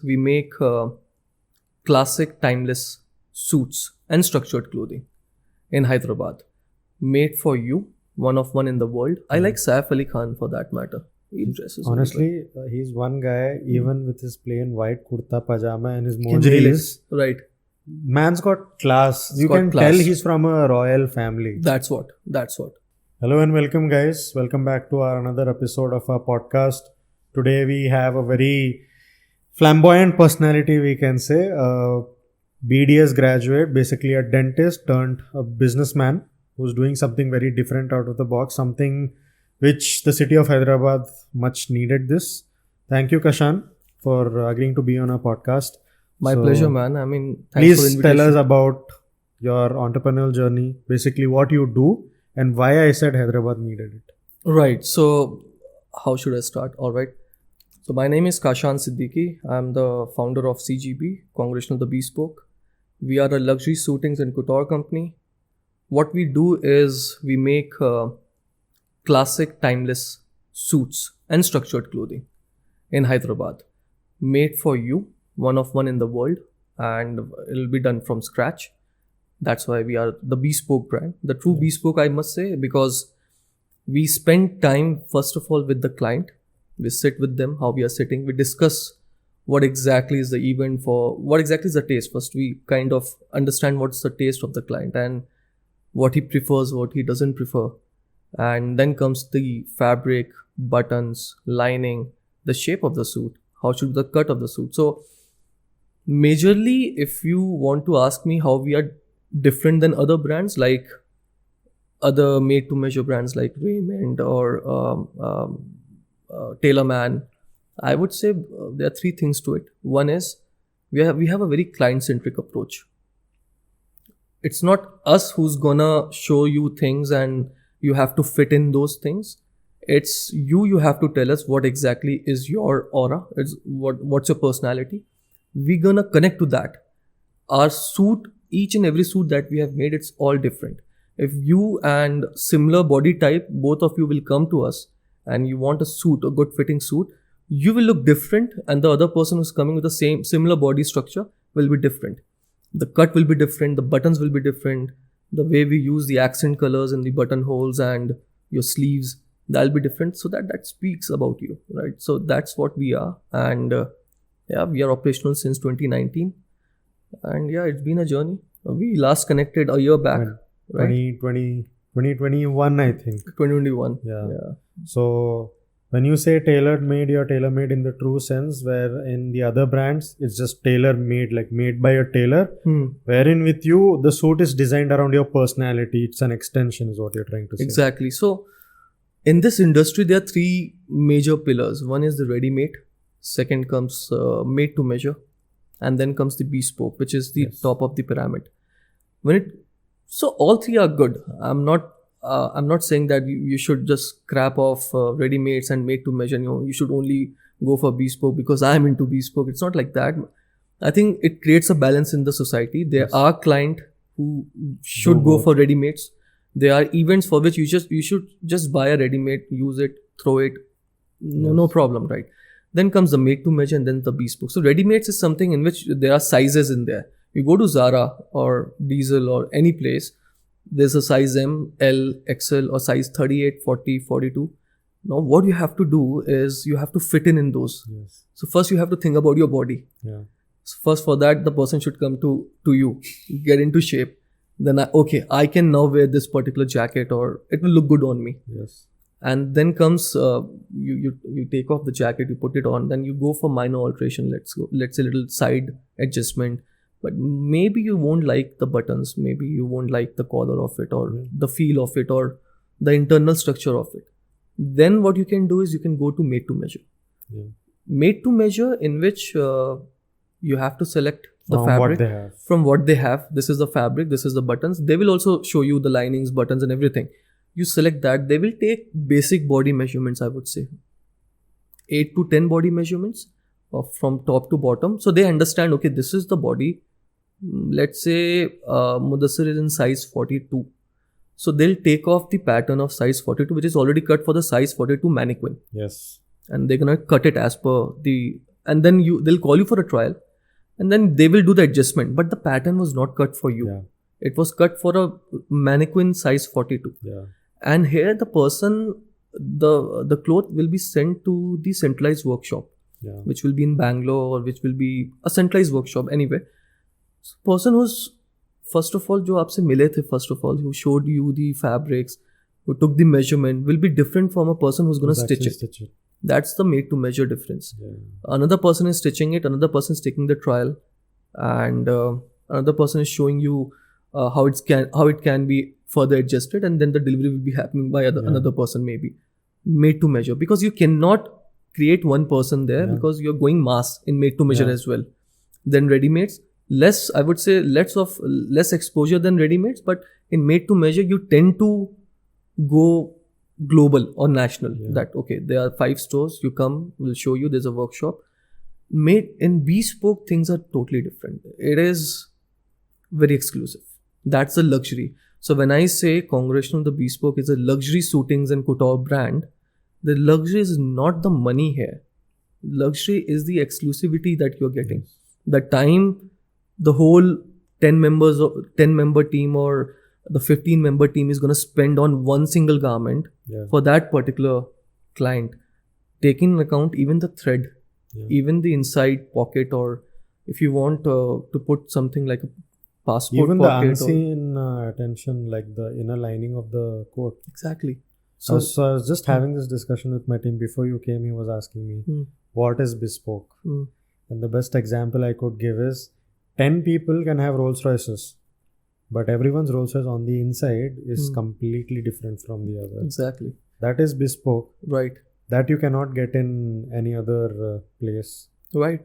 we make classic timeless suits and structured clothing in Hyderabad. Made for you, one of one in the world. I like Saif Ali Khan for that matter. He dresses really Honestly, he's one guy, even with his plain white kurta pajama and his well. Can nail it. mojis, Right. man's got class. You got can class. tell he's from a royal family. That's what. Hello and welcome, guys. Welcome back to our another episode of our podcast. Today we have a very flamboyant personality, we can say. BDS graduate, basically a dentist turned a businessman who's doing something very different out of the box, something which the city of Hyderabad much needed this. Thank you, Kashaan, for agreeing to be on our podcast. My pleasure, man. I mean, thanks for the Please invitation. tell us about your entrepreneurial journey, basically what you do and why I said Hyderabad needed it. Right. So, how should I start? All right. So, my name is Kashaan Siddiqui. I'm the founder of CGB, Congressional The Bespoke. We are a luxury suitings and couture company. What we do is we make classic timeless suits and structured clothing in Hyderabad. Made for you, one of one in the world, and it'll be done from scratch. That's why we are the bespoke brand. The true bespoke, I must say, because we spend time, first of all, with the client. We sit with them, how we are sitting. We discuss what exactly is the event for, what exactly is the taste. First, we kind of understand what's the taste of the client and what he prefers, what he doesn't prefer. And then comes the fabric, buttons, lining, the shape of the suit, how should the cut of the suit. So, majorly, if you want to ask me how we are different than other brands, like other made-to-measure brands like Raymond or Tailorman, I would say there are three things to it. One is we have a very client-centric approach. It's not us who's gonna show you things and you have to fit in those things. It's you have to tell us what exactly is your aura, it's what's your personality. We're gonna connect to that. Our suit, each and every suit that we have made, it's all different. If you and similar body type, both of you will come to us and you want a suit, a good fitting suit, you will look different and the other person who's coming with the similar body structure will be different. The cut will be different, the buttons will be different, the way we use the accent colors in the buttonholes and your sleeves, that'll be different. So that speaks about you, right? So that's what we are. And we are operational since 2019. And it's been a journey. We last connected a year back, right? 2021, I think. 2021. Yeah. So when you say tailor made, you're tailor made in the true sense, where in the other brands, it's just tailor made, like made by a tailor. Wherein with you, the suit is designed around your personality. It's an extension, is what you're trying to say. Exactly. So in this industry, there are three major pillars. One is the ready-made. Second comes made to measure. And then comes the bespoke, which is the top of the pyramid. So all three are good. I'm not saying that you should just scrap off ready-mades and made to measure. You should only go for bespoke because I'm into bespoke. It's not like that. I think it creates a balance in the society. There are clients who should go for ready-mades. There are events for which you should just buy a ready-made, use it, throw it, no problem, right? Then comes the made to measure and then the bespoke. So ready-mades is something in which there are sizes in there. You go to Zara or Diesel or any place, there's a size M, L, XL or size 38, 40, 42. Now what you have to do is you have to fit in those. Yes. So first you have to think about your body. Yeah. So first for that, the person should come to you, get into shape. Then I can now wear this particular jacket or it will look good on me. Yes. And then comes you take off the jacket, you put it on, then you go for minor alteration. Let's say little side adjustment. But maybe you won't like the buttons, maybe you won't like the collar of it or the feel of it or the internal structure of it. Then what you can do is you can go to made to measure. Yeah. Made to measure in which you have to select the fabric from what they have. This is the fabric, this is the buttons. They will also show you the linings, buttons and everything. You select that. They will take basic body measurements, I would say. 8 to 10 body measurements from top to bottom. So they understand, okay, this is the body. Let's say Muddassir is in size 42. So they'll take off the pattern of size 42, which is already cut for the size 42 mannequin. Yes. And they're going to cut it as per the and then they'll call you for a trial, and then they will do the adjustment. But the pattern was not cut for you. Yeah. It was cut for a mannequin size 42. Yeah. And here the person, the cloth will be sent to the centralized workshop, Yeah. which will be in Bangalore, or which will be a centralized workshop anyway. So person who's, first of all, जो आपसे मिले थे, first of all, who showed you the fabrics, who took the measurement, will be different from a person who's going to stitch it. That's the made to measure difference. Yeah. Another person is stitching it, another person is taking the trial, and another person is showing you how it can be further adjusted, and then the delivery will be happening by another person, maybe made to measure, because you cannot create one person there, because you're going mass in made to measure as well. Then ready-mades, less, I would say, less exposure than ready-mades, but in made to measure you tend to go global or national. That okay, there are 5 stores, you come, we'll show you, there's a workshop. Made in bespoke, things are totally different. It is very exclusive. That's a luxury. So when I say Congressional The Bespoke is a luxury suitings and couture brand, the luxury is not the money here. Luxury is the exclusivity that you're getting. The time the whole 10-member team or the 15-member team is going to spend on one single garment for that particular client, taking into account even the thread, even the inside pocket, or if you want to put something like a passport even pocket, the unseen attention, like the inner lining of the coat. Exactly. So I was just having this discussion with my team before you came. He was asking me, what is bespoke? And the best example I could give is 10 people can have Rolls Royces, but everyone's Rolls Royce on the inside is completely different from the other. Exactly. That is bespoke. Right. That you cannot get in any other place. Right.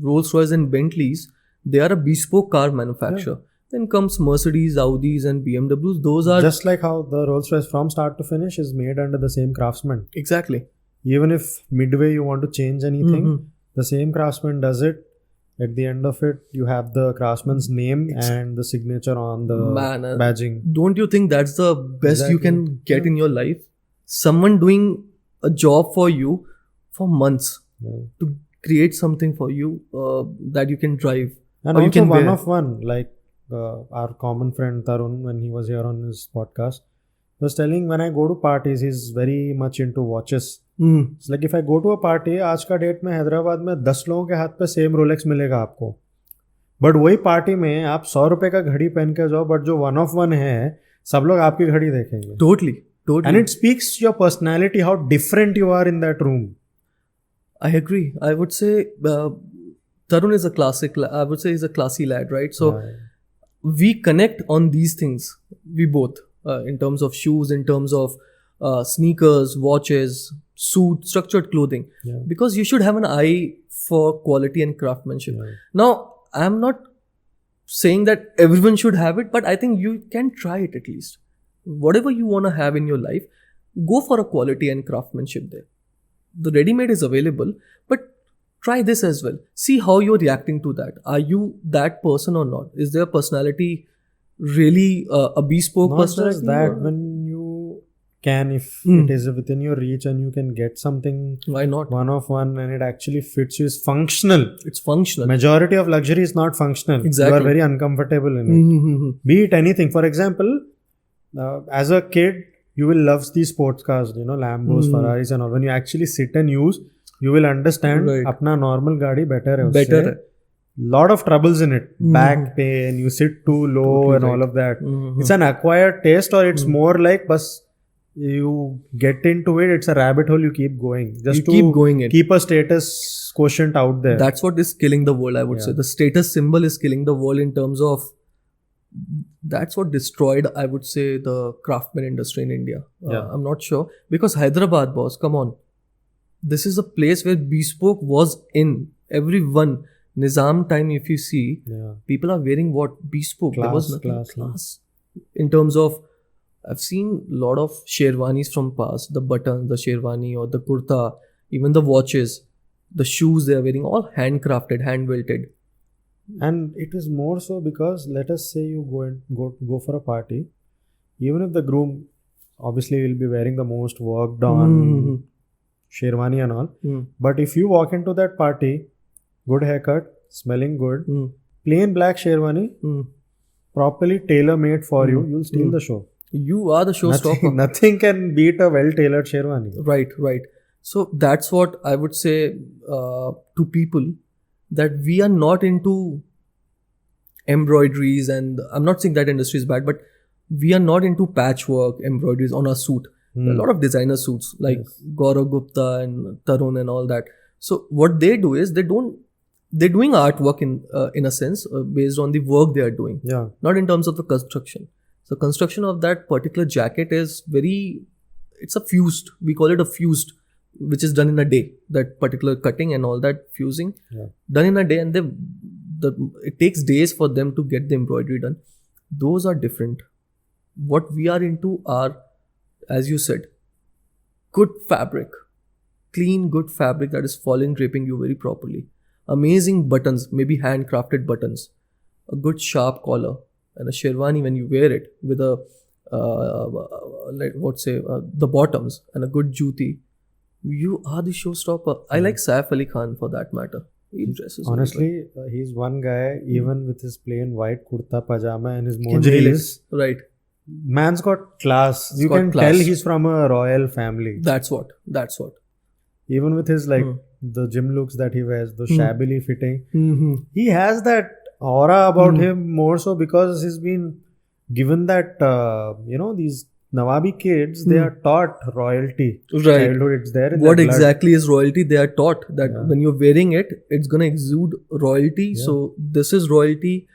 Rolls Royce and Bentleys, they are a bespoke car manufacturer. Then comes Mercedes, Audis and BMWs. Those are just like how the Rolls Royce from start to finish is made under the same craftsman. Exactly. Even if midway you want to change anything, the same craftsman does it. At the end of it, you have the craftsman's name and the signature on the badging. Don't you think that's the best you can get in your life? Someone doing a job for you for months to create something for you that you can drive. And or also you can one wear. of one, like our common friend Tarun, when he was here on his podcast, was telling, when I go to parties, he's very much into watches. It's like if I go to a party, आज का date में हैदराबाद में 10 लोगों के हाथ पे same Rolex मिलेगा आपको, बट वही पार्टी में आप 100 रुपए का घड़ी पहन के जाओ, बट जो वन ऑफ वन है सब लोग आपकी घड़ी देखेंगे. Totally. And it speaks your personality, how different you are in that room. I agree. I would say Tarun is a classic. I would say he's a classy lad, right? So we connect on these things. We both, in terms of shoes, in terms of sneakers, watches, suit, structured clothing. Because you should have an eye for quality and craftsmanship. Now, I'm not saying that everyone should have it, but I think you can try it at least. Whatever you want to have in your life, go for a quality and craftsmanship there. The ready-made is available, but try this as well. See how you're reacting to that. Are you that person or not? Is their personality really a bespoke Not personality? just that, when you can, if it is within your reach and you can get something Why not? one of one and it actually fits you, is functional. It's functional. Majority of luxury is not functional. Exactly. You are very uncomfortable in it. Be it anything. For example, as a kid, you will love these sports cars, Lambos, Ferraris and all. When you actually sit and use, you will understand apna normal gaadi better hai usse. Better. Lot of troubles in it. Back pain, you sit too low and all of that. It's an acquired taste, or it's more like bus you get into it, it's a rabbit hole, you keep going. Just to keep going in. Keep a status quotient out there. That's what is killing the world, I would say. The status symbol is killing the world in terms of, that's what destroyed, I would say, the craftsman industry in India. I'm not sure. Because Hyderabad, boss, come on. This is a place where bespoke was in. Everyone, Nizam time, if you see, people are wearing what? Bespoke. There was nothing class. In terms of, I've seen a lot of sherwanis from past, the buttons, the sherwani or the kurta, even the watches, the shoes they are wearing, all handcrafted, hand welted. And it is more so because, let us say you go for a party, even if the groom obviously will be wearing the most worked on sherwani and all. Mm. But if you walk into that party, good haircut, smelling good, Mm. plain black sherwani, Mm. properly tailor made for you, you'll steal the show. You are the showstopper. Nothing can beat a well tailored sherwani. Right, right. So that's what I would say to people, that we are not into embroideries, and I'm not saying that industry is bad, but we are not into patchwork embroideries on our suit. There are a lot of designer suits like Gaurav Gupta and Tarun and all that. So what they do is they're doing artwork in a sense based on the work they are doing, Yeah. not in terms of the construction. So construction of that particular jacket is it's a fused, we call it a fused, which is done in a day. That particular cutting and all that fusing done in a day, and it takes days for them to get the embroidery done. Those are different. What we are into are, as you said, good fabric, clean, good fabric that is falling, draping you very properly. Amazing buttons, maybe handcrafted buttons, a good sharp collar, and a sherwani when you wear it with the bottoms and a good juti. You are the showstopper. I like Saif Ali Khan for that matter. He dresses very Honestly, he's one guy, even with his plain white kurta pajama and his well. Can nail it. mojis. Right. Man's got class. You got can class. tell he's from a royal family. That's what. Even with his the gym looks that he wears, the shabbily fitting, Mm-hmm. he has that aura about him more so because he's been given that these Nawabi kids, they are taught royalty. Right. Childhood, it's there in What their blood. exactly is royalty? They are taught that when you're wearing it, it's gonna exude royalty. Yeah. So this is royalty.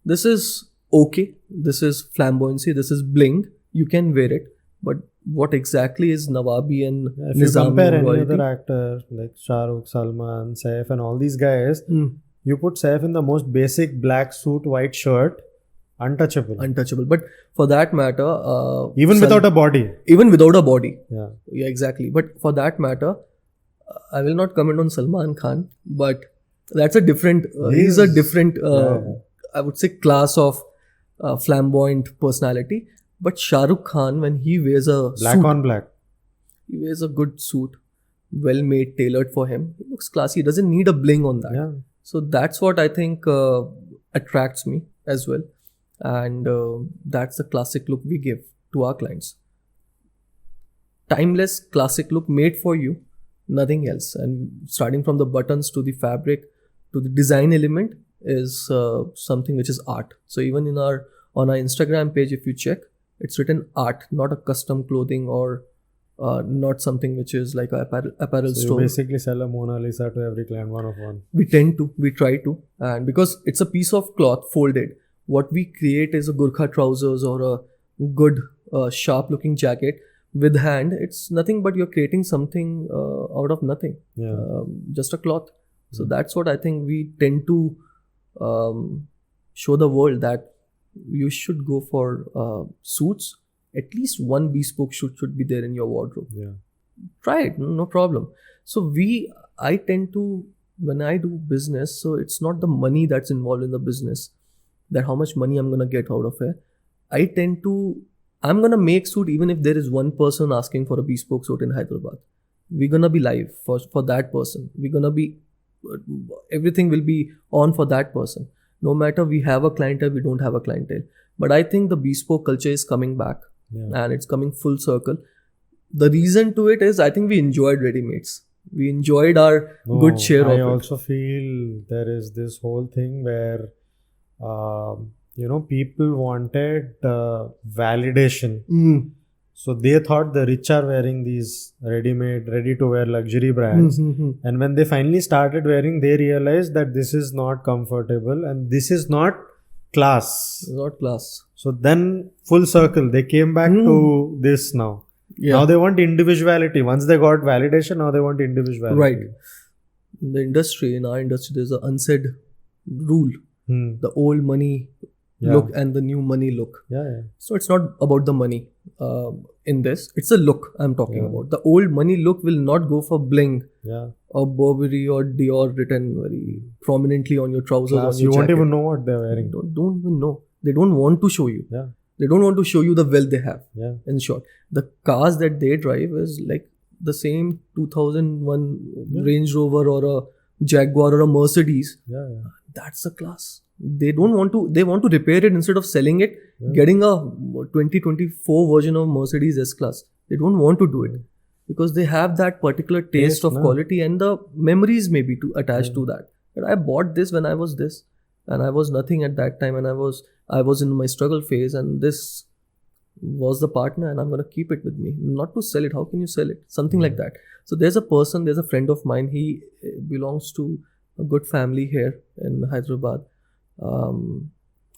This is okay. This is flamboyancy. This is bling. You can wear it. But what exactly is Nawabi and If you Nizami compare any royalty? other actor like Shah Rukh, Salman, Saif and all these guys, you put Saif in the most basic black suit, white shirt, untouchable. But for that matter, Even without a body. even without a body. Yeah. Exactly. But for that matter, I will not comment on Salman Khan, but that's a different, he's a different, I would say, class of flamboyant personality. But Shah Rukh Khan, when he wears a Black suit, on black. he wears a good suit, well made, tailored for him. He looks classy. He doesn't need a bling on that. Yeah. So that's what I think attracts me as well. And that's the classic look we give to our clients. Timeless classic look made for you, nothing else. And starting from the buttons to the fabric to the design element is something which is art. So even on our Instagram page, if you check, it's written art, not a custom clothing or not something which is like a apparel So store. you basically sell a Mona Lisa to every client, one of one. We try to, and because it's a piece of cloth folded, what we create is a Gurkha trousers or a good sharp looking jacket with hand. It's nothing but you're creating something out of nothing. Yeah. Just a cloth. So that's what I think we tend to show the world, that you should go for suits. At least one bespoke suit should be there in your wardrobe. Yeah. Try it, no problem. So I tend to, when I do business, so it's not the money that's involved in the business, that how much money I'm going to get out of it. I'm going to make suit even if there is one person asking for a bespoke suit in Hyderabad. We're going to be live for that person. We're going to be, everything will be on for that person. No matter we have a clientele, we don't have a clientele. But I think the bespoke culture is coming back. Yeah. And it's coming full circle. The reason to it is I think we enjoyed ready-mades. We enjoyed our good share of it. I also feel there is this whole thing where people wanted validation. So they thought the rich are wearing these ready-made, ready-to-wear luxury brands. And when they finally started wearing, they realized that this is not comfortable and this is not class. Not class. So then full circle, they came back to this now. Yeah. Now they want individuality. Once they got validation, now they want individuality. Right. In our industry, there's an unsaid rule. The old money look and the new money look. Yeah. So it's not about the money in this. It's a look I'm talking about. The old money look will not go for bling or Burberry or Dior written very prominently on your trousers. Class, on your you won't jacket. even know what they're wearing. Don't even know. They don't want to show you. Yeah. They don't want to show you the wealth they have. Yeah. In short, the cars that they drive is like the same 2001 Range Rover or a Jaguar or a Mercedes, that's the class. They don't want to, they want to repair it instead of selling it, getting a 2024 version of Mercedes S-Class. They don't want to do it because they have that particular taste of quality and the memories maybe to attach to that. But I bought this when I was this and I was nothing at that time and I was in my struggle phase and this was the partner and I'm going to keep it with me. Not to sell it. How can you sell it? Something like that. So there's a friend of mine. He belongs to a good family here in Hyderabad.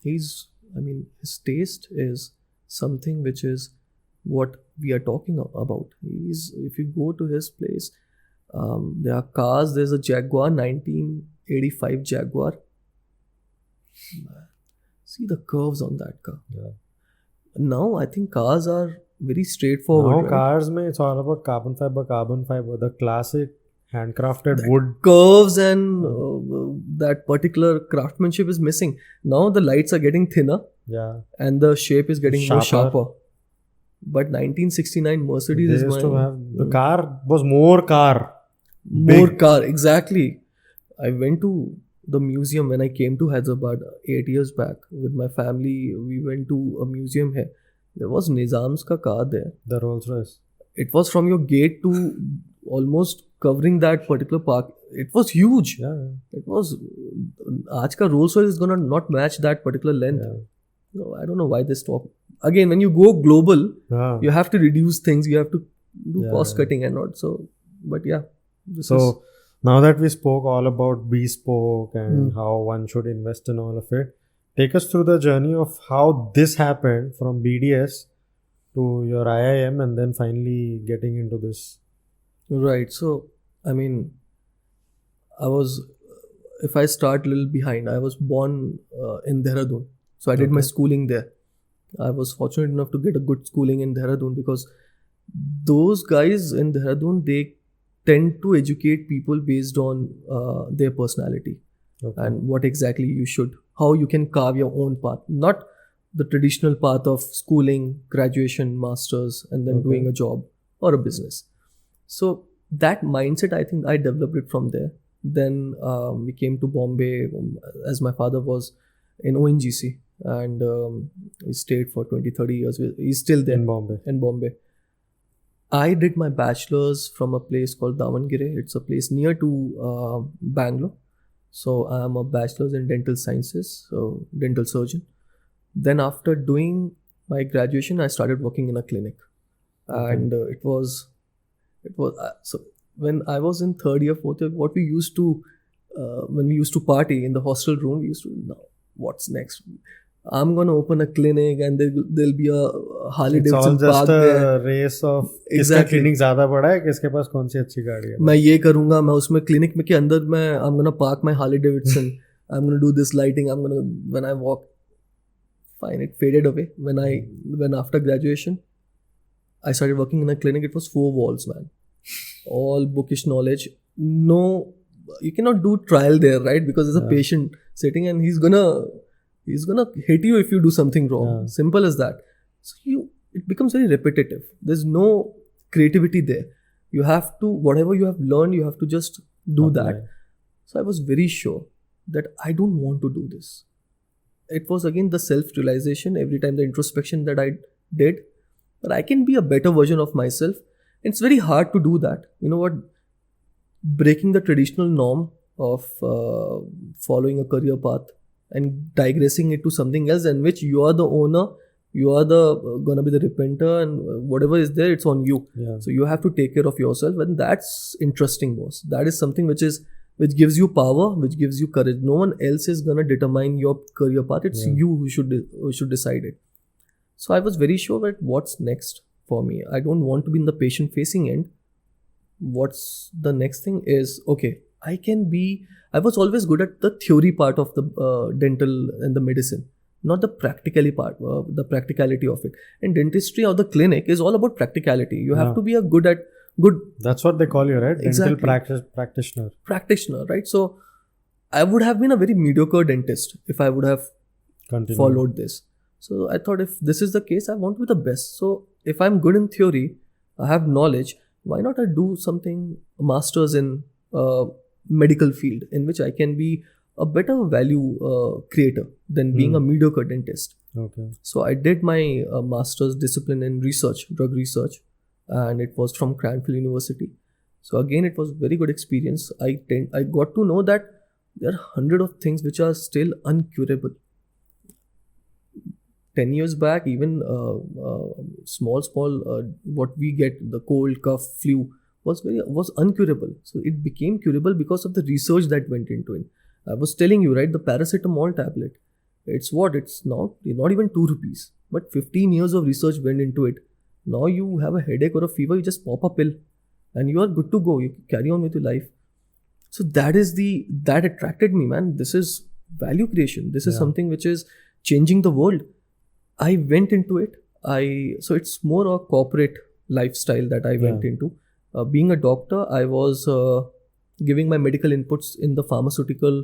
His taste is something which is what we are talking about. If you go to his place, there are cars. There's a Jaguar, 1985 Jaguar. See the curves on that car. Now I think cars are very straightforward. Now cars, it's all about carbon fiber, the classic handcrafted wood. Curves and that particular craftsmanship is missing. Now the lights are getting thinner. And the shape is getting more sharper. But 1969 Mercedes the car was more car. More car, exactly. I went to the museum when I came to Hyderabad 8 years back with my family. We went to a museum here. There was Nizam's ka car there. The Rolls Royce. It was from your gate to almost covering that particular park. It was huge. It was. Aaj ka Rolls Royce is gonna not match that particular length. No, I don't know why they stop. Again, when you go global, you have to reduce things. You have to do cost cutting and not so. But yeah. Now that we spoke all about bespoke and how one should invest in all of it, take us through the journey of how this happened from BDS to your IIM and then finally getting into this. Right. So, if I start a little behind, I was born in Dehradun. So I did my schooling there. I was fortunate enough to get a good schooling in Dehradun because those guys in Dehradun, they tend to educate people based on their personality and what exactly you should, how you can carve your own path, not the traditional path of schooling, graduation, masters, and then doing a job or a business. So that mindset, I think I developed it from there. Then we came to Bombay as my father was in ONGC and we stayed for 20-30 years. He's still there in Bombay. I did my bachelor's from a place called Davangere. It's a place near to Bangalore. So I'm a bachelor's in dental sciences, so dental surgeon. Then after doing my graduation, I started working in a clinic. And it was so when I was in third year, fourth year, what we used to, when we used to party in the hostel room, we used to, now what's next? I'm going to open a clinic and there'll be a Harley Davidson park there. It's all just a race of किसका clinic ज़्यादा बड़ा है, किसके पास कौन सी अच्छी गाड़ी है. मैं ये करूँगा, मैं उसमें clinic में के अंदर मैं I'm going to park my Harley Davidson. I'm going to do this lighting. When I walk, fine, it faded away. When after graduation, I started working in a clinic. It was 4 walls, man. All bookish knowledge. No, you cannot do trial there, right? Because there's a patient sitting and he's gonna hit you if you do something wrong. Simple as that. So it becomes very repetitive. There's no creativity there. You have to, whatever you have learned, you have to just do that. So I was very sure that I don't want to do this. It was again the self-realization every time, the introspection that I did, that I can be a better version of myself. It's very hard to do that. You know what? Breaking the traditional norm of following a career path and digressing it to something else in which you are the owner, you are gonna be the repenter, and whatever is there, it's on you. So you have to take care of yourself, and that's interesting, boss. That is something which gives you power, which gives you courage. No one else is gonna determine your career path. It's you who should decide it. So I was very sure that what's next for me. I don't want to be in the patient-facing end. What's the next thing is, okay, I was always good at the theory part of the dental and the medicine, not the practicality of it. And dentistry or the clinic is all about practicality. You have to be good. That's what they call you, right? Exactly. Dental practitioner. Practitioner, right? So I would have been a very mediocre dentist if I would have followed this. So I thought if this is the case, I want to be the best. So if I'm good in theory, I have knowledge, why not I do something, a master's in medical field in which I can be a better value creator than being a mediocre dentist. Okay. So I did my master's discipline in research, drug research, and it was from Cranfield University. So again, it was very good experience. I got to know that there are hundred of things which are still uncurable. 10 years back, even small what we get, the cold, cough, flu was uncurable. So it became curable because of the research that went into it. I was telling you, right, the paracetamol tablet. It's not even 2 rupees, but 15 years of research went into it. Now you have a headache or a fever, you just pop a pill and you are good to go. You carry on with your life. So that attracted me, man. This is value creation. This is something which is changing the world. I went into it. So it's more a corporate lifestyle that I went into. Being a doctor, I was giving my medical inputs in the pharmaceutical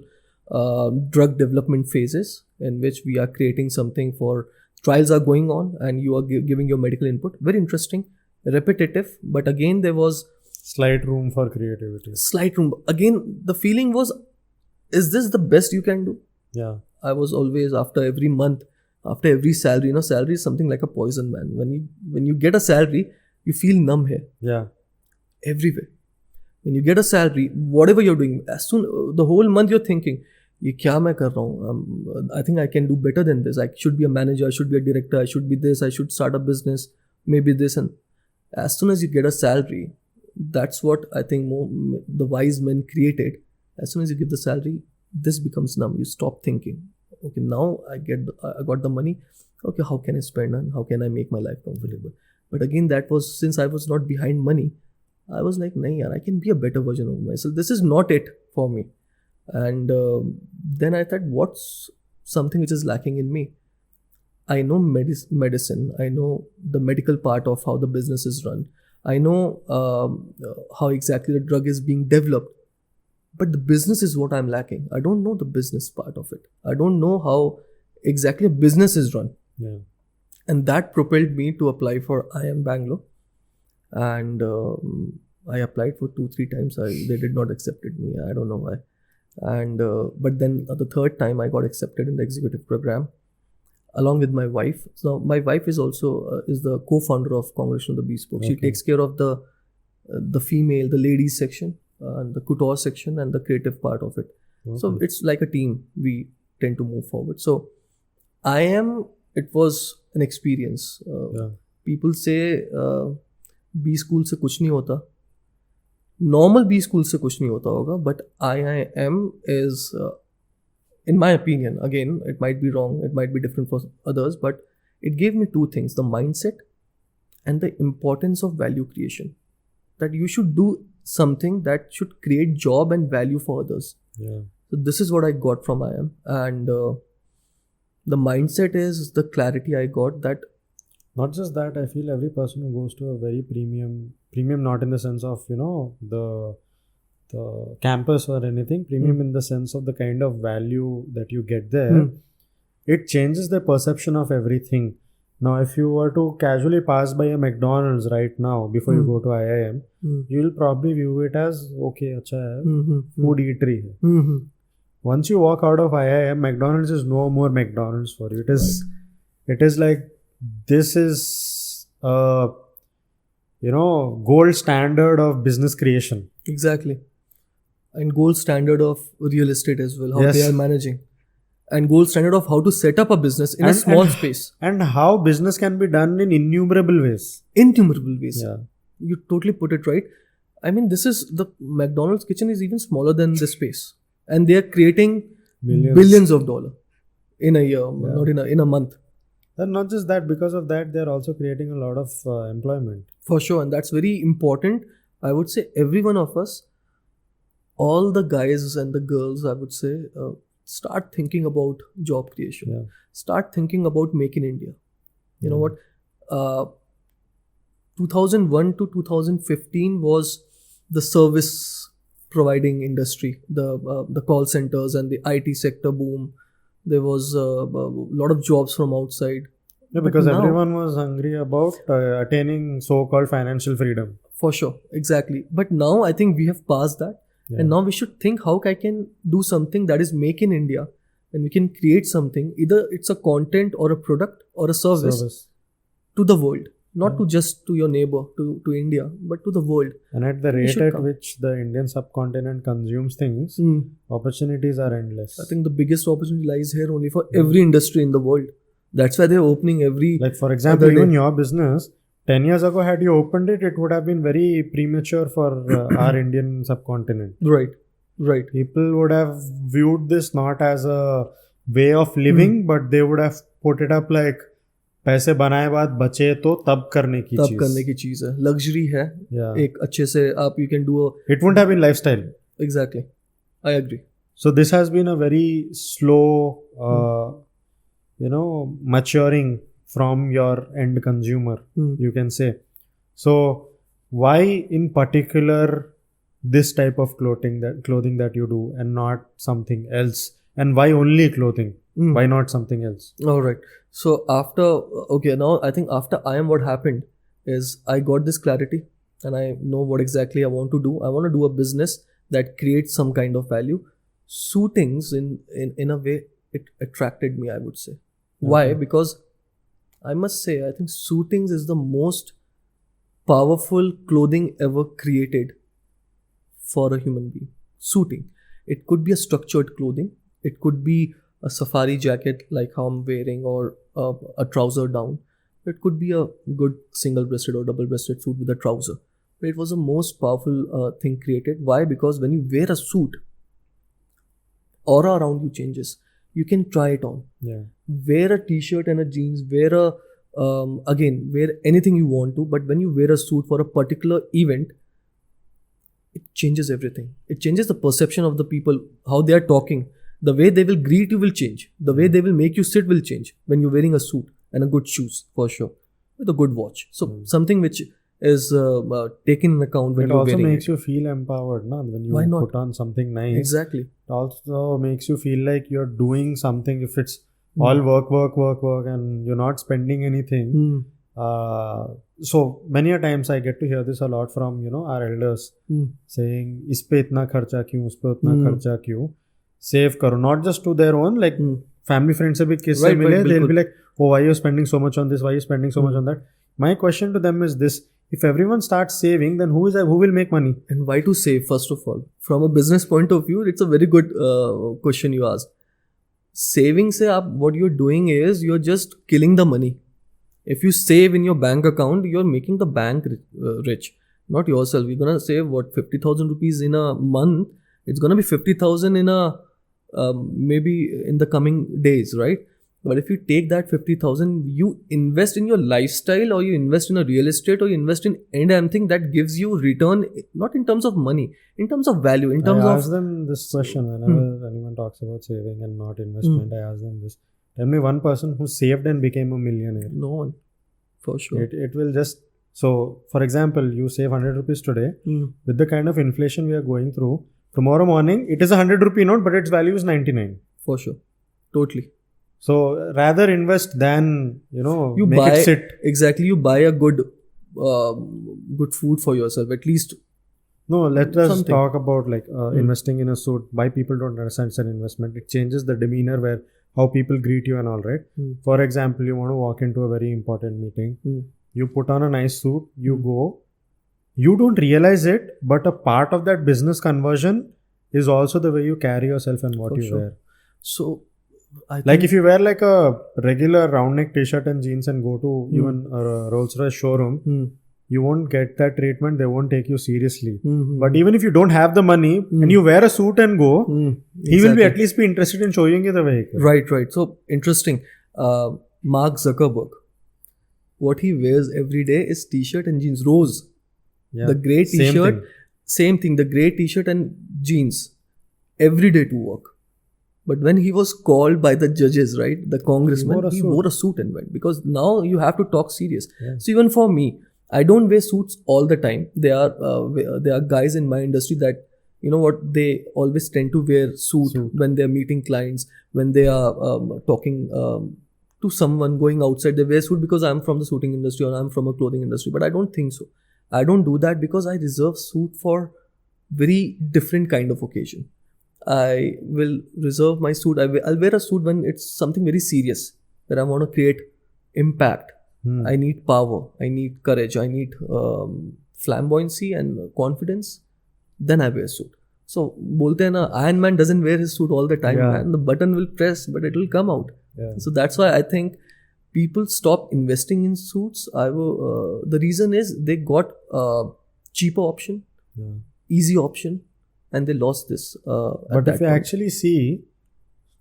drug development phases, in which we are creating something for trials are going on and you are giving your medical input. Very interesting, repetitive, but again there was slight room for creativity. Again, the feeling was, is this the best you can do? Yeah. I was always, after every month, after every salary, salary is something like a poison, man. When you get a salary, you feel numb here. Yeah. Everywhere. When you get a salary, whatever you're doing, as soon the whole month you're thinking, ये क्या मैं कर रहा हूँ? I think I can do better than this. I should be a manager. I should be a director. I should be this. I should start a business. Maybe this. And as soon as you get a salary, that's what I think the wise men created. As soon as you give the salary, this becomes numb. You stop thinking. Okay, now I got the money. Okay, how can I spend and how can I make my life comfortable? But again, that was, since I was not behind money, I was like, nahi yaar, I can be a better version of myself. This is not it for me. And then I thought, what's something which is lacking in me? I know medicine. I know the medical part of how the business is run. I know how exactly the drug is being developed. But the business is what I'm lacking. I don't know the business part of it. I don't know how exactly a business is run. Yeah. And that propelled me to apply for IIM Bangalore. And I applied for 2-3 times. They did not accept me. I don't know why. And but then the third time I got accepted in the executive program along with my wife. So my wife is also is the co-founder of Congressional The Bespoke. Okay. She takes care of the female, the ladies section, and the couture section and the creative part of it. Okay. So it's like a team. We tend to move forward. So it was an experience. People say B school से कुछ नहीं होता. Normal B school से कुछ नहीं होता होगा, but IIM is, in my opinion, again, it might be wrong, it might be different for others, but it gave me 2 things, the mindset and the importance of value creation. That you should do something that should create job and value for others. Yeah. So this is what I got from IIM. And the mindset is the clarity I got that. Not just that, I feel every person who goes to a very premium not in the sense of, the campus or anything, premium in the sense of the kind of value that you get there, it changes the perception of everything. Now, if you were to casually pass by a McDonald's right now, before you go to IIM, you will probably view it as, okay, acha hai, food eatery hai. Once you walk out of IIM, McDonald's is no more McDonald's for you. It is like, this is gold standard of business creation. Exactly. And gold standard of real estate as well, how Yes. they are managing. And gold standard of how to set up a business in a small space. And how business can be done in innumerable ways. Innumerable ways. Yeah. You totally put it right. I mean, the McDonald's kitchen is even smaller than the space. And they are creating billions of dollars in a year, not in a month. And not just that, because of that, they're also creating a lot of employment. For sure. And that's very important. I would say every one of us, all the guys and the girls, I would say, start thinking about job creation. Yeah. Start thinking about Make in India. You know what? 2001 to 2015 was the service providing industry, the call centers and the IT sector boom. There was a lot of jobs from outside. Yeah, because everyone was hungry about attaining so-called financial freedom. For sure, exactly. But now I think we have passed that, and now we should think how I can do something that is make in India, and we can create something. Either it's a content or a product or a service to the world, not to just to your neighbor, to India, but to the world. And at the rate at which the Indian subcontinent consumes things, opportunities are endless. I think the biggest opportunity lies here only for every industry in the world. That's why they're opening every. Like for example, even your business. 10 years ago, had you opened it, it would have been very premature for our Indian subcontinent. Right. People would have viewed this not as a way of living, but they would have put it up like पैसे बनाए बाद बचे तो तब करने की चीज है, लग्जरी है, एक अच्छे से आप you can do a. It wouldn't have been lifestyle. Exactly, I agree. So this has been a very slow, maturing from your end consumer, you can say. So why in particular this type of clothing that you do and not something else? And why only clothing? Why not something else? All right. So now I think after IIM, what happened is I got this clarity and I know what exactly I want to do. I want to do a business that creates some kind of value. Suitings in a way, it attracted me, I would say. Why? Because I must say, I think suitings is the most powerful clothing ever created for a human being. Suiting. It could be a structured clothing. It could be a safari jacket like how I'm wearing, or a trouser down. It could be a good single-breasted or double-breasted suit with a trouser. But it was the most powerful thing created. Why? Because when you wear a suit, aura around you changes. You can try it on. Yeah. Wear a t-shirt and a jeans, wear anything you want to, but when you wear a suit for a particular event, it changes everything. It changes the perception of the people, how they are talking. The way they will greet you will change. The way they will make you sit will change when you're wearing a suit and a good shoes, for sure, with a good watch. So something which is taken in account when you're wearing it. It also makes you feel empowered, no? When you put on something nice. Exactly. It also makes you feel like you're doing something. If it's all work and you're not spending anything. So many a times I get to hear this a lot from, our elders saying, इस पे इतना खर्चा क्यों, उस पे उतना खर्चा क्यों, save करो. Not just to their own, like family friends से भी किससे मिले, they'll be like, oh, why are you spending so much on this? Why are you spending so much on that? My question to them is this: if everyone starts saving, then who will make money? And why to save? First of all, from a business point of view, it's a very good question you asked. Saving se what you're doing is you're just killing the money. If you save in your bank account, you're making the bank rich, not yourself. You're gonna save 50,000 rupees in a month. It's gonna be 50,000 in maybe in the coming days, right? But if you take that 50,000, you invest in your lifestyle, or you invest in a real estate, or you invest in anything that gives you return, not in terms of money, in terms of value, in terms of. I ask them this question whenever anyone talks about saving and not investment. I ask them this: tell me one person who saved and became a millionaire. No one, for sure. It will just. So, for example, you save 100 rupees today. With the kind of inflation we are going through, tomorrow morning it is a 100 rupee note, but its value is 99. For sure, totally. So rather invest than you make it sit. Exactly, you buy a good food for yourself at least. No, let us talk about investing in a suit. Why people don't understand it's an investment. It changes the demeanor, where how people greet you and all, right? For example, you want to walk into a very important meeting. You put on a nice suit. You go. You don't realize it, but a part of that business conversion is also the way you carry yourself and what you wear. So. Like if you wear like a regular round neck t-shirt and jeans and go to even a Rolls Royce showroom, you won't get that treatment. They won't take you seriously. But even if you don't have the money and you wear a suit and go, he will be at least be interested in showing you the vehicle. Right. So interesting. Mark Zuckerberg, what he wears every day is t-shirt and jeans. Rose, the grey t-shirt, same thing. The grey t-shirt and jeans every day to work. But when he was called by the judges, right, the congressman, he wore a suit and went, because now you have to talk serious. So even for me, I don't wear suits all the time. There are guys in my industry that, they always tend to wear suit when they're meeting clients, when they are talking to someone, going outside. They wear suit because I'm from the suiting industry or I'm from a clothing industry. But I don't think so. I don't do that because I reserve suit for very different kind of occasion. I will reserve my suit. I'll wear a suit when it's something very serious, where I want to create impact. I need power. I need courage. I need flamboyancy and confidence. Then I wear suit. So, bolte hai na, Iron Man doesn't wear his suit all the time, man. The button will press, but it will come out. So that's why I think people stop investing in suits. The reason is they got cheaper option, easy option, and they lost this. But if you actually see,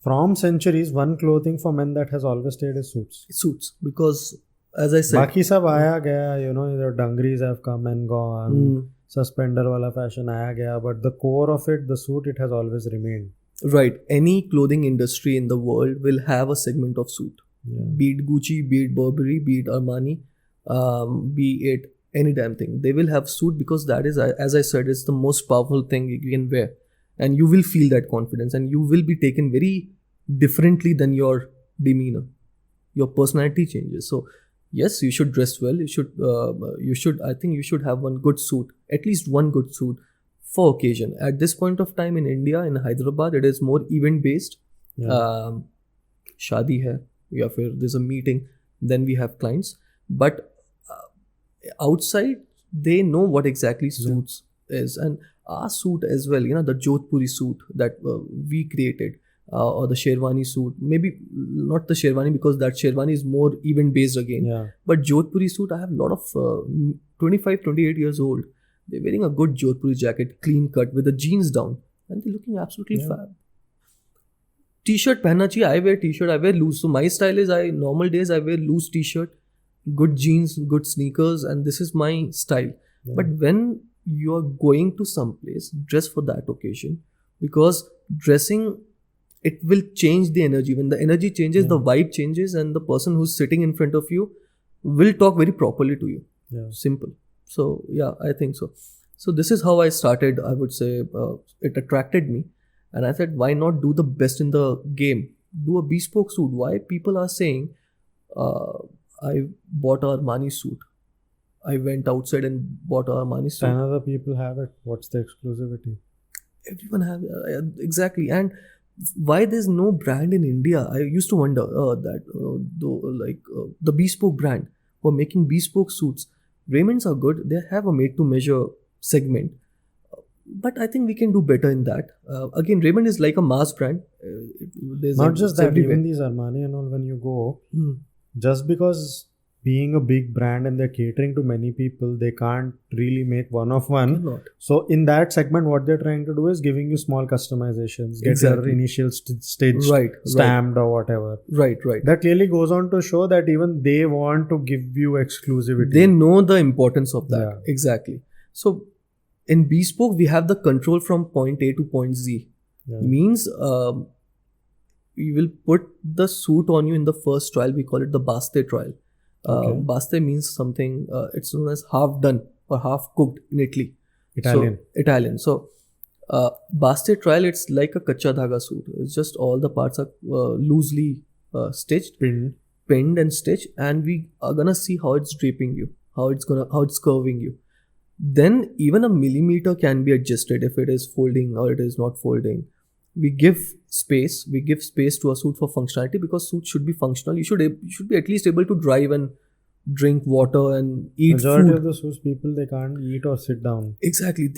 from centuries, one clothing for men that has always stayed is suits. Suits, because as I said, Baki sab aaya gaya, the dungarees have come and gone. Suspender wala fashion aaya gaya, but the core of it, the suit, it has always remained. Right. Any clothing industry in the world will have a segment of suit. Be it Gucci, be it Burberry, be it Armani, be it any damn thing. They will have suit because that is, as I said, it's the most powerful thing you can wear. And you will feel that confidence and you will be taken very differently than your demeanor. Your personality changes. So, yes, you should dress well. I think you should have one good suit, at least one good suit for occasion. At this point of time in India, in Hyderabad, it is more event based. Shadi hai, ya fir there's a meeting, then we have clients. But outside, they know what exactly suits is. And our suit as well, the Jodhpuri suit that we created. Or the Sherwani suit, maybe not the Sherwani because that Sherwani is more event based again. But Jodhpuri suit, I have a lot of 25, 28 years old. They're wearing a good Jodhpuri jacket, clean cut with the jeans down, and they're looking absolutely fab. T-shirt pehna chahiye. I wear T-shirt, I wear loose. So my style is, normal days I wear loose T-shirt, good jeans, good sneakers, and this is my style. But when you are going to some place, dress for that occasion, because dressing, it will change the energy. When the energy changes, the vibe changes, and the person who's sitting in front of you will talk very properly to you. Simple. So, I think so. So, this is how I started. I would say it attracted me. And I said, why not do the best in the game? Do a bespoke suit. Why people are saying, I bought a Armani suit. I went outside and bought a Armani suit. 10 other people have it. What's the exclusivity? Everyone have exactly. And why there's no brand in India? I used to wonder the bespoke brand who are making bespoke suits. Raymonds are good. They have a made-to-measure segment. But I think we can do better in that. Again, Raymond is like a mass brand. Not just that, even these Armani and all, when you go, just because being a big brand and they're catering to many people, they can't really make one of one. So in that segment, what they're trying to do is giving you small customizations, get your initial stitch stamped or whatever. Right. That clearly goes on to show that even they want to give you exclusivity. They know the importance of that. Exactly. So in bespoke, we have the control from point A to point Z. Means we will put the suit on you in the first trial. We call it the Baste trial. Baste means something, it's known as half done or half cooked in Italy. Italian. So, Baste trial, it's like a kacha dhaga suit. It's just all the parts are loosely stitched, pinned and stitched, and we are gonna see how it's draping you, how it's curving you. Then even a millimeter can be adjusted if it is folding or it is not folding. We give space to a suit for functionality, because suit should be functional. You should be at least able to drive and drink water and eat Majority food. of the suits people, they can't eat or sit down. Exactly.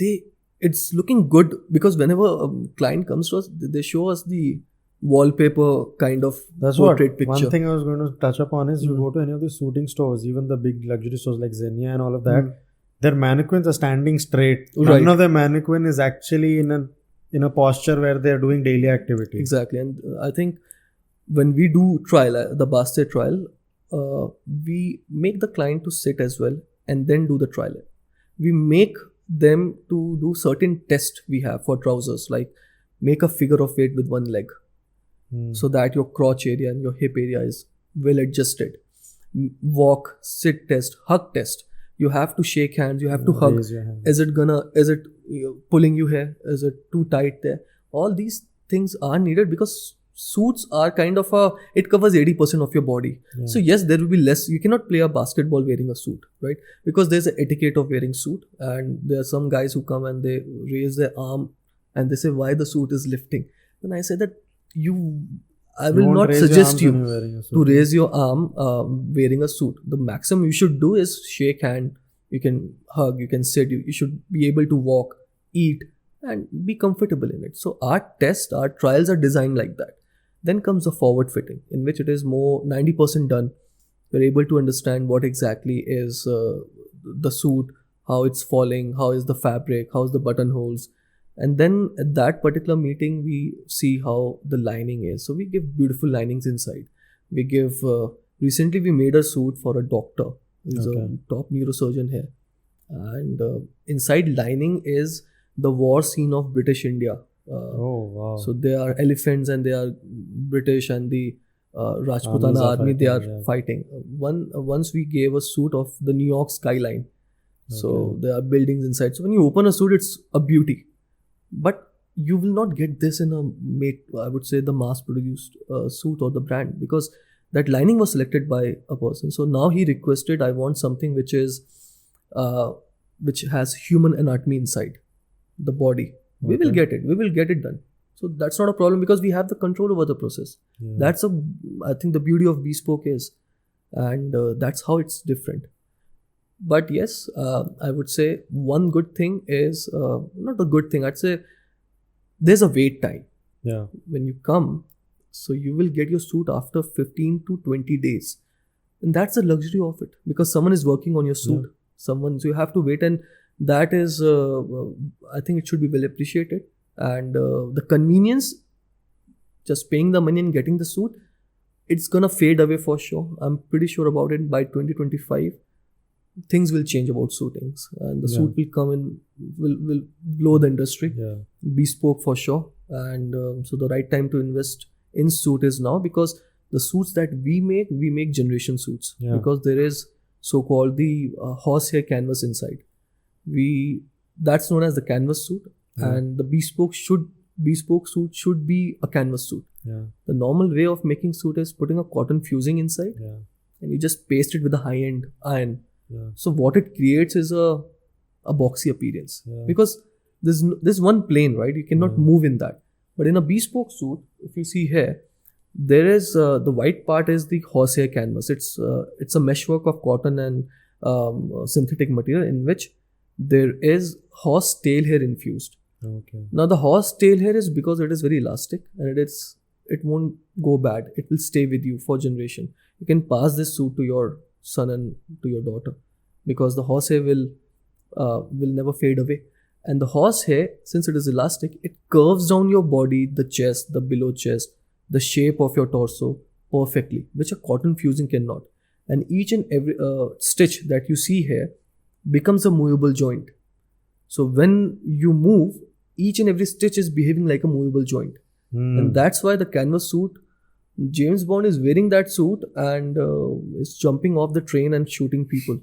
It's looking good, because whenever a client comes to us, they show us the wallpaper kind of portrait picture. One thing I was going to touch upon is you go to any of the suiting stores, even the big luxury stores like Xenia and all of that, their mannequins are standing straight. None of their mannequin is actually in a posture where they're doing daily activity. Exactly. And I think when we do trial, the Baste trial, we make the client to sit as well and then do the trial. We make them to do certain tests we have for trousers, like make a figure of 8 with one leg, so that your crotch area and your hip area is well adjusted. Walk, sit test, hug test. You have to shake hands, you have to hug. Is it pulling you here? Is it too tight there? All these things are needed, because suits are kind of it covers 80% of your body. Yeah. So yes, there will be less. You cannot play a basketball wearing a suit, right? Because there's an etiquette of wearing suit, and there are some guys who come and they raise their arm and they say why the suit is lifting. Then I say that I will not suggest you to raise your arm wearing a suit. The maximum you should do is shake hand. You can hug. You can sit. You should be able to walk, eat, and be comfortable in it. So our trials are designed like that. Then comes the forward fitting, in which it is more 90% done. You're able to understand what exactly is the suit, how it's falling, how is the fabric, how's the buttonholes. And then at that particular meeting, we see how the lining is. So we give beautiful linings inside. We give, recently we made a suit for a doctor. He's a top neurosurgeon here. And inside lining is the war scene of British India. So there are elephants and they are British, and the Rajputana army, they are fighting. Once we gave a suit of the New York skyline. So there are buildings inside. So when you open a suit, it's a beauty. But you will not get this in I would say the mass produced suit or the brand, because that lining was selected by a person. So now he requested, I want something which has human anatomy inside the body. We will get it. We will get it done. So that's not a problem, because we have the control over the process. That's I think the beauty of bespoke is, and that's how it's different. But yes, I would say one good thing is, not a good thing, I'd say there's a wait time. When you come, so you will get your suit after 15 to 20 days. And that's the luxury of it, because someone is working on your suit. So you have to wait, and that is, I think it should be well appreciated. And the convenience, just paying the money and getting the suit, it's gonna fade away for sure. I'm pretty sure about it. By 2025, things will change about suitings, and the suit will come in, will blow the industry. Bespoke for sure. And so the right time to invest in suit is now, because the suits that we make generation suits, because there is so-called the horsehair canvas inside. That's known as the canvas suit, and the bespoke suit should be a canvas suit. The normal way of making suit is putting a cotton fusing inside, and you just paste it with a high-end iron. So what it creates is a boxy appearance, because there's one plane, right? You cannot move in that. But in a bespoke suit, if you see here, there is the white part is the horsehair canvas. It's a meshwork of cotton and synthetic material, in which there is horse tail hair infused. Now the horse tail hair is because it is very elastic, and it won't go bad. It will stay with you for generation. You can pass this suit to your son and to your daughter, because the horsehair will never fade away. And the horsehair, since it is elastic, it curves down your body, the chest, the below chest, the shape of your torso perfectly, which a cotton fusing cannot. And each and every stitch that you see here becomes a movable joint. So when you move, each and every stitch is behaving like a movable joint. And that's why the canvas suit, James Bond is wearing that suit and is jumping off the train and shooting people.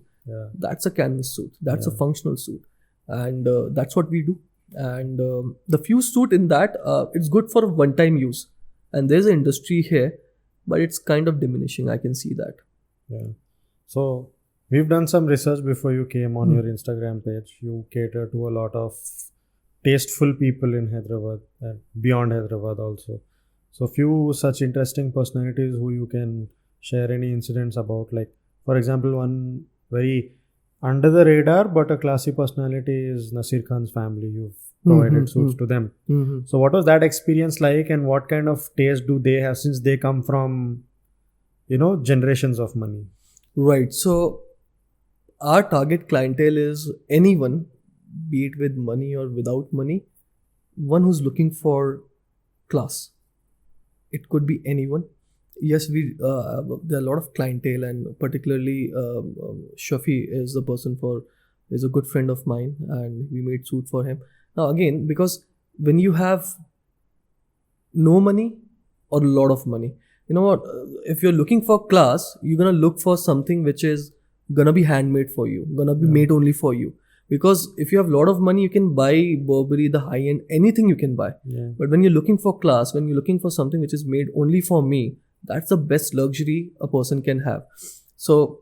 That's a canvas suit. That's a functional suit. And that's what we do. And the fuse suit in that, it's good for one-time use. And there's an industry here, but it's kind of diminishing. I can see that. So we've done some research before you came on your Instagram page. You cater to a lot of tasteful people in Hyderabad and beyond Hyderabad also. So few such interesting personalities who you can share any incidents about. Like, for example, one very under the radar but a classy personality is Nasir Khan's family. You've provided suits to them. So what was that experience like, and what kind of taste do they have, since they come from, generations of money? Right. So our target clientele is anyone, be it with money or without money, one who's looking for class. It could be anyone. Yes, there are a lot of clientele, and particularly Shafi is a good friend of mine, and we made suit for him. Now again, because when you have no money or a lot of money, you know what, if you're looking for class, you're gonna look for something which is gonna be handmade for you, gonna be made only for you. Because if you have a lot of money, you can buy Burberry, the high end, anything you can buy. Yeah. But when you're looking for class, when you're looking for something which is made only for me, that's the best luxury a person can have. So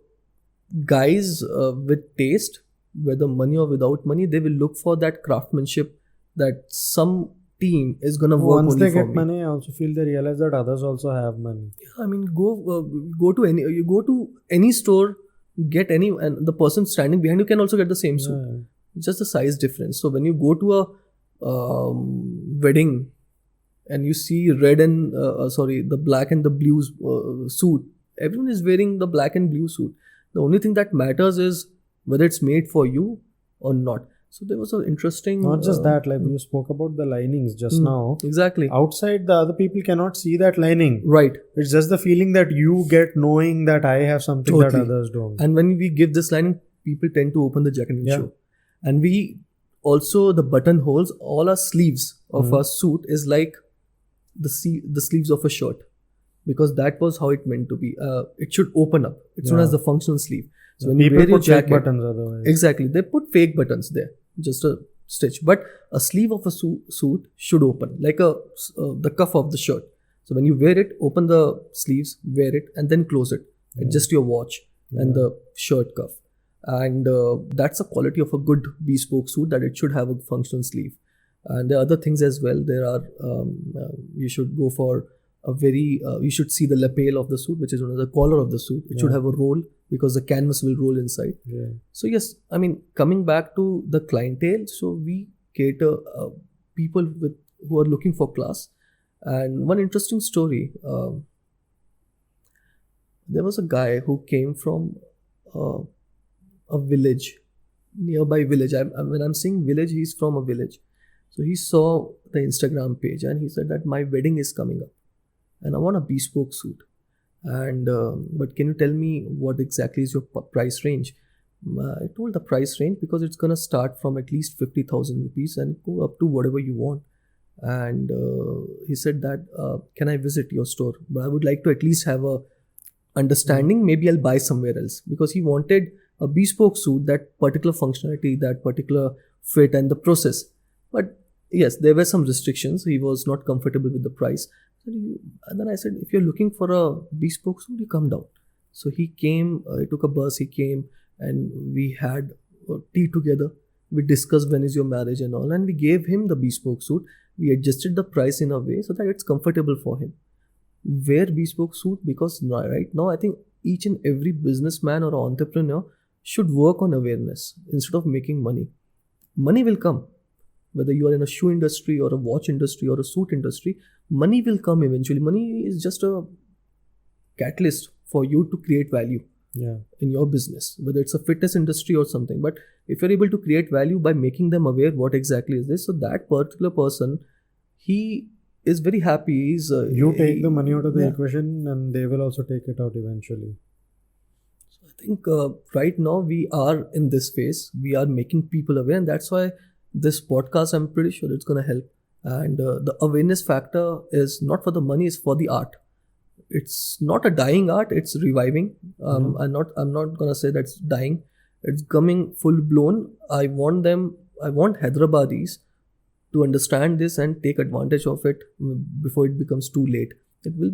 guys with taste, whether money or without money, they will look for that craftsmanship, that some team is gonna work Once only they for get me. money, I also feel they realize that others also have money. I mean, go to any store, get any, and the person standing behind you can also get the same suit. Yeah. Just the size difference. So when you go to a wedding and you see red and the black and the blue suit, everyone is wearing the black and blue suit. The only thing that matters is whether it's made for you or not. So there was an interesting. Not just that, like you spoke about the linings just now. Exactly. Outside, the other people cannot see that lining. Right. It's just the feeling that you get knowing that I have something that others don't. And when we give this lining, people tend to open the jacket and show. And we also, the buttonholes, all our sleeves of our suit is like the sleeves of a shirt, because that was how it meant to be. It should open up. It's known as the functional sleeve. So when people you wear your put fake jacket, buttons otherwise. Exactly, they put fake buttons there, just a stitch. But a sleeve of a suit should open, like the cuff of the shirt. So when you wear it, open the sleeves, wear it, and then close it. Adjust your watch and the shirt cuff. And that's the quality of a good bespoke suit, that it should have a functional sleeve. And there are other things as well. There are you should go for a very you should see the lapel of the suit, which is one of the collar of the suit. It should have a roll, because the canvas will roll inside. So yes, I mean, coming back to the clientele, so we cater people who are looking for class. And one interesting story, there was a guy who came from a village, nearby village. When I'm saying village, he's from a village. So he saw the Instagram page and he said that my wedding is coming up and I want a bespoke suit. And but can you tell me what exactly is your price range? I told the price range because it's gonna start from at least 50,000 rupees and go up to whatever you want. And he said that can I visit your store? But I would like to at least have a understanding. Maybe I'll buy somewhere else, because he wanted a bespoke suit, that particular functionality, that particular fit and the process. But yes, there were some restrictions. He was not comfortable with the price. And then I said, if you're looking for a bespoke suit, you come down. So he came, he took a bus, he came, and we had tea together. We discussed when is your marriage and all, and we gave him the bespoke suit. We adjusted the price in a way so that it's comfortable for him. Wear bespoke suit, because right now I think each and every businessman or entrepreneur should work on awareness instead of making money. Money will come. Whether you are in a shoe industry or a watch industry or a suit industry, money will come eventually. Money is just a catalyst for you to create value in your business, whether it's a fitness industry or something. But if you're able to create value by making them aware what exactly is this, so that particular person, he is very happy. You take the money out of the equation and they will also take it out eventually. So I think right now we are in this phase. We are making people aware, and that's why this podcast, I'm pretty sure it's going to help. And the awareness factor is not for the money, it's for the art. It's not a dying art, it's reviving. I'm not going to say that's dying. It's coming full blown. I want Hyderabadis to understand this and take advantage of it before it becomes too late. It will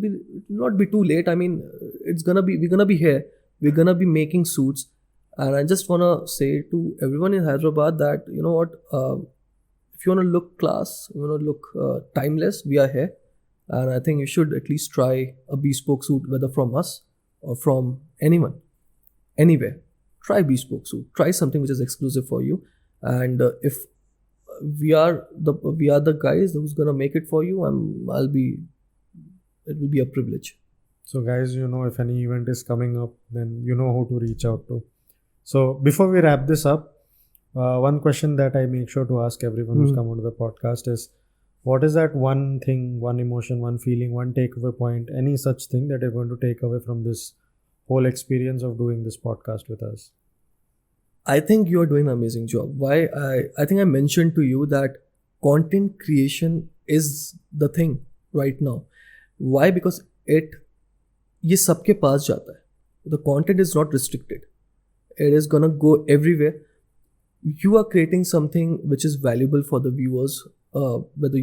not be too late. I mean, we're gonna be here. We're gonna be making suits. And I just want to say to everyone in Hyderabad that, you know what, if you want to look class, you want to look timeless, we are here. And I think you should at least try a bespoke suit, whether from us or from anyone, anywhere. Try bespoke suit. Try something which is exclusive for you. And if we are the guys who's gonna make it for you, it will be a privilege. So guys, if any event is coming up, then you know who to reach out to. So before we wrap this up, one question that I make sure to ask everyone who's come onto the podcast is, what is that one thing, one emotion, one feeling, one takeaway point, any such thing that you're going to take away from this whole experience of doing this podcast with us? I think you're doing an amazing job. Why? I think I mentioned to you that content creation is the thing right now. Why? Because ये सबके पास जाता है. The content is not restricted. It is gonna go everywhere. you are creating something which is valuable for the viewers, whether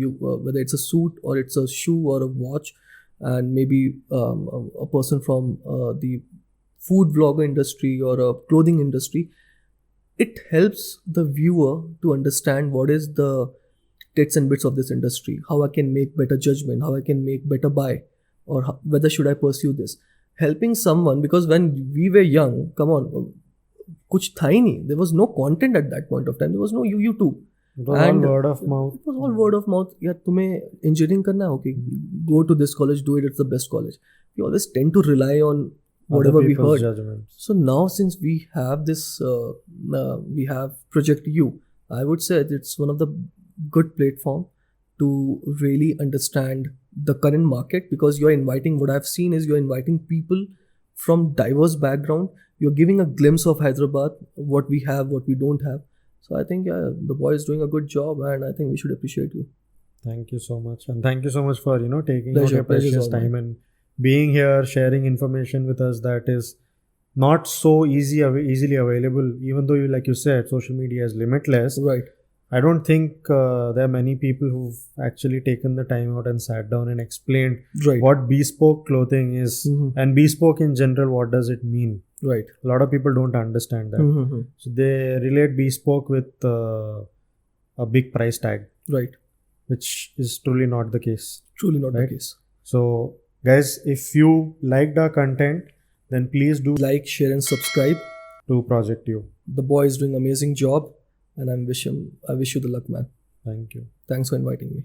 it's a suit or it's a shoe or a watch, and maybe a person from the food vlogger industry or a clothing industry. It helps the viewer to understand what is the tits and bits of this industry, how I can make better judgment, how I can make better buy, or whether should I pursue this. Helping someone, because when we were young, come on, kuch tha hi nahi. There was no content at that point of time. There was no YouTube. It was all word of mouth. It was all word of mouth. Yeah, तुम्हें engineering करना है, okay, go to this college, do it. It's the best college. We always tend to rely on whatever we heard. Judgments. So now, since we have this, we have projectyou, I would say it's one of the good platform to really understand the current market, because you're inviting, what I've seen is you're inviting people from diverse background. You're giving a glimpse of Hyderabad, what we have, what we don't have. So I think the boy is doing a good job, and I think we should appreciate you. Thank you so much, and thank you so much for taking out Pleasure, your precious pleasure's all time and being here, sharing information with us that is not so easily available. Even though like you said, social media is limitless. Right. I don't think there are many people who've actually taken the time out and sat down and explained Right. what bespoke clothing is, and bespoke in general, what does it mean. Right. A lot of people don't understand that. So they relate bespoke with a big price tag, Right. which is truly not the case. Truly not Right. the case. So guys, if you liked our content, then please do Like, share, and subscribe. to projectyou. The boy is doing amazing job, and I wish you the luck, man. Thank you. Thanks for inviting me.